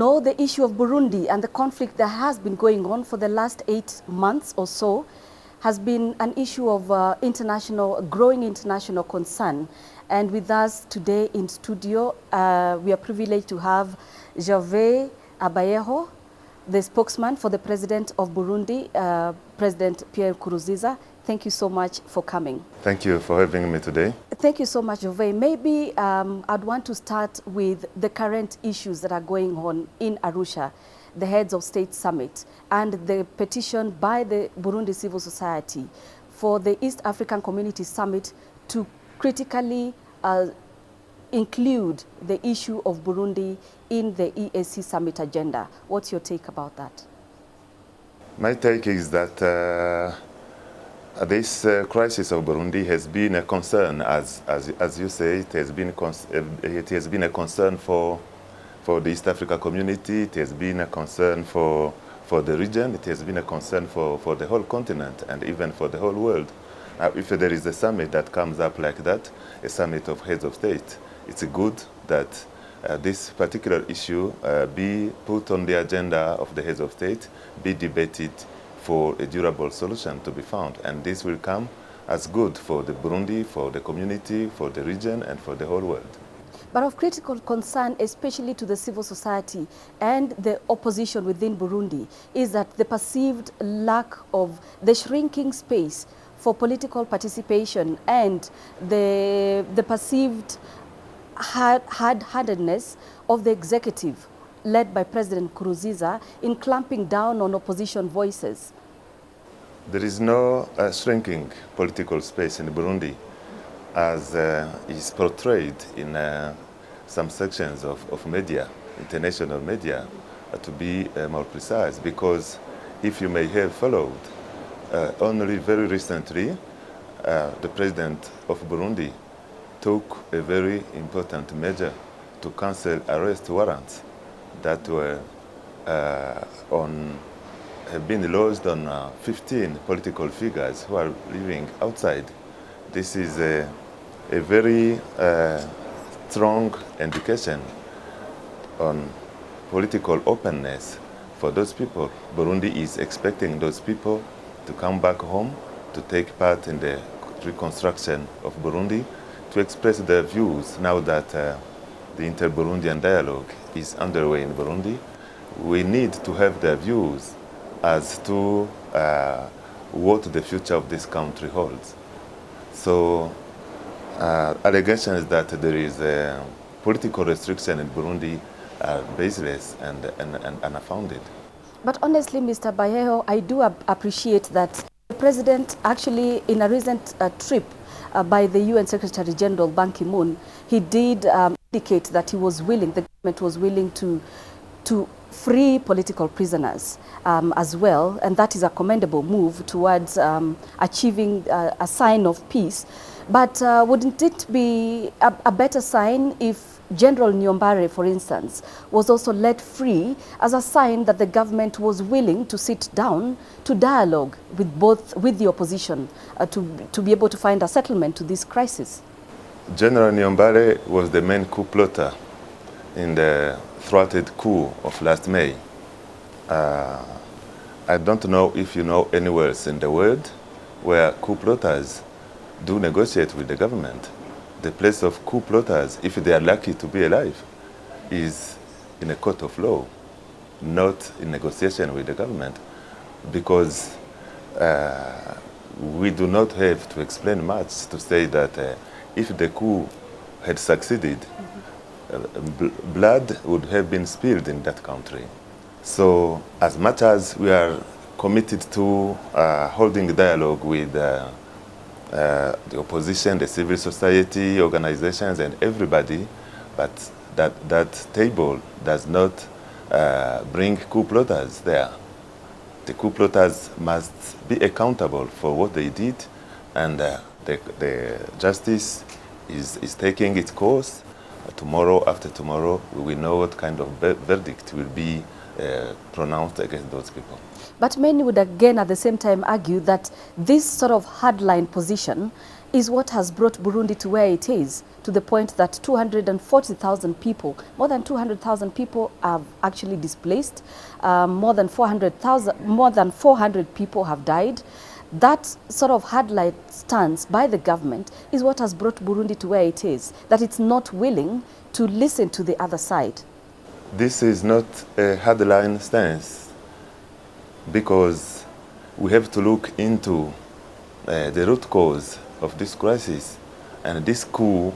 know, the issue of Burundi and the conflict that has been going on for the last 8 months or so has been an issue of growing international concern. And with us today in studio, we are privileged to have Gervais Abayeho, the spokesman for the President of Burundi, President Pierre Nkurunziza. Thank you so much for coming. Thank you for having me today. Thank you so much, Gervais. Maybe I'd want to start with the current issues that are going on in Arusha, the Heads of State Summit, and the petition by the Burundi civil society for the East African Community Summit to critically include the issue of Burundi in the EAC Summit agenda. What's your take about that? My take is that this crisis of Burundi has been a concern, as you say, it has been a concern for the East Africa community, it has been a concern for the region, it has been a concern for the whole continent and even for the whole world. If there is a summit that comes up like that, a summit of heads of state, it's good that this particular issue be put on the agenda of the heads of state, be debated for a durable solution to be found. And this will come as good for the Burundi, for the community, for the region, and for the whole world. But of critical concern, especially to the civil society and the opposition within Burundi, is that the perceived lack of the shrinking space for political participation and the perceived hard-heartedness of the executive led by President Nkurunziza in clamping down on opposition voices. There is no shrinking political space in Burundi, as is portrayed in some sections of media, international media, to be more precise, because if you may have followed, only very recently, the President of Burundi took a very important measure to cancel arrest warrants that were have been lodged on 15 political figures who are living outside. This is a very strong indication on political openness for those people. Burundi is expecting those people to come back home, to take part in the reconstruction of Burundi, to express their views now that the inter-Burundian dialogue is underway in Burundi. We need to have their views as to what the future of this country holds. So allegations that there is a political restriction in Burundi are baseless and unfounded. But honestly, Mr. Abayeho, I do appreciate that the President actually, in a recent trip by the UN Secretary General Ban Ki-moon, he did indicate that he was willing, the government was willing to free political prisoners as well, and that is a commendable move towards achieving a sign of peace. But wouldn't it be a better sign if General Nyombare, for instance, was also let free as a sign that the government was willing to sit down to dialogue with the opposition to be able to find a settlement to this crisis? General Nyombare was the main coup plotter in the thwarted coup of last May. I don't know if you know anywhere else in the world where coup plotters do negotiate with the government. The place of coup plotters, if they are lucky to be alive, is in a court of law, not in negotiation with the government, because we do not have to explain much to say that if the coup had succeeded, blood would have been spilled in that country. So as much as we are committed to holding dialogue with the opposition, the civil society, organizations, and everybody, but that table does not bring coup plotters there. The coup plotters must be accountable for what they did, and the justice is taking its course. Tomorrow, after tomorrow, we will know what kind of verdict will be pronounced against those people. But many would again at the same time argue that this sort of hardline position is what has brought Burundi to where it is, to the point that 240,000 people, more than 200,000 people have actually displaced. More than 400 people have died. That sort of hard-line stance by the government is what has brought Burundi to where it is, that it's not willing to listen to the other side. This is not a hard-line stance, because we have to look into the root cause of this crisis. And this coup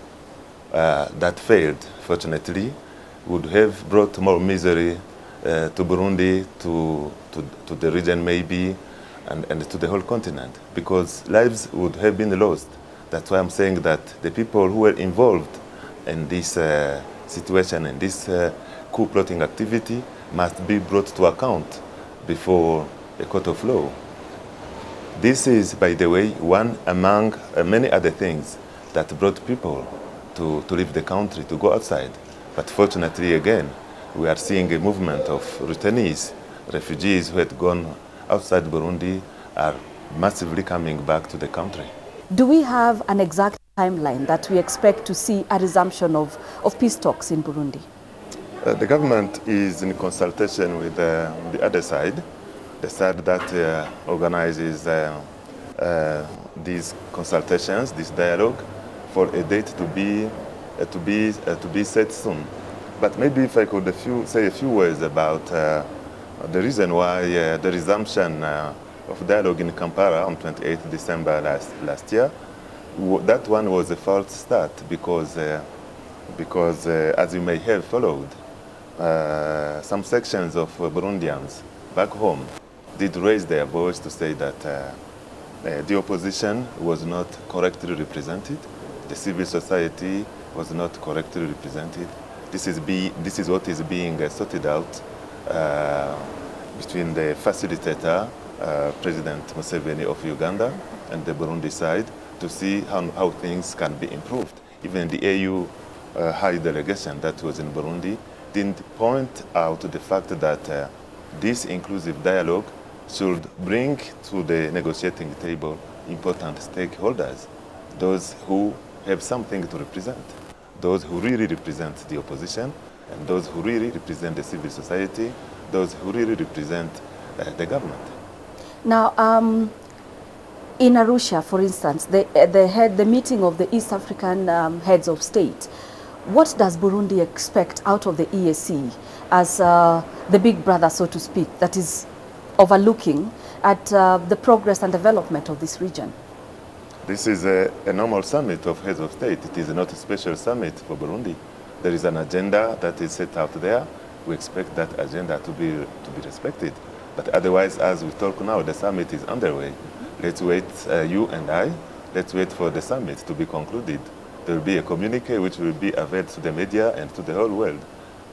that failed, fortunately, would have brought more misery to Burundi, to the region maybe, and to the whole continent, because lives would have been lost. That's why I'm saying that the people who were involved in this situation, in this coup plotting activity, must be brought to account before a court of law. This is, by the way, one among many other things that brought people to leave the country, to go outside. But fortunately, again, we are seeing a movement of returnees, refugees who had gone outside Burundi are massively coming back to the country. Do we have an exact timeline that we expect to see a resumption of peace talks in Burundi? The government is in consultation with the other side, the side that organizes these consultations, this dialogue, for a date to be set soon. But maybe if I could say a few words about the reason why the resumption of dialogue in Kampala on 28th December last year, that one was a false start, because as you may have followed, some sections of Burundians back home did raise their voice to say that the opposition was not correctly represented, the civil society was not correctly represented. This is what is being sorted out between the facilitator, President Museveni of Uganda, and the Burundi side, to see how things can be improved. Even the AU high delegation that was in Burundi didn't point out the fact that this inclusive dialogue should bring to the negotiating table important stakeholders, those who have something to represent, those who really represent the opposition, and those who really represent the civil society, those who really represent the government. Now, in Arusha, for instance, the meeting of the East African heads of state, what does Burundi expect out of the EAC as the big brother, so to speak, that is overlooking at the progress and development of this region? This is a normal summit of heads of state. It is not a special summit for Burundi. There is an agenda that is set out there. We expect that agenda to be respected. But otherwise, as we talk now, the summit is underway. Let's wait, you and I, let's wait for the summit to be concluded. There will be a communique which will be available to the media and to the whole world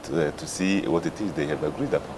to see what it is they have agreed upon.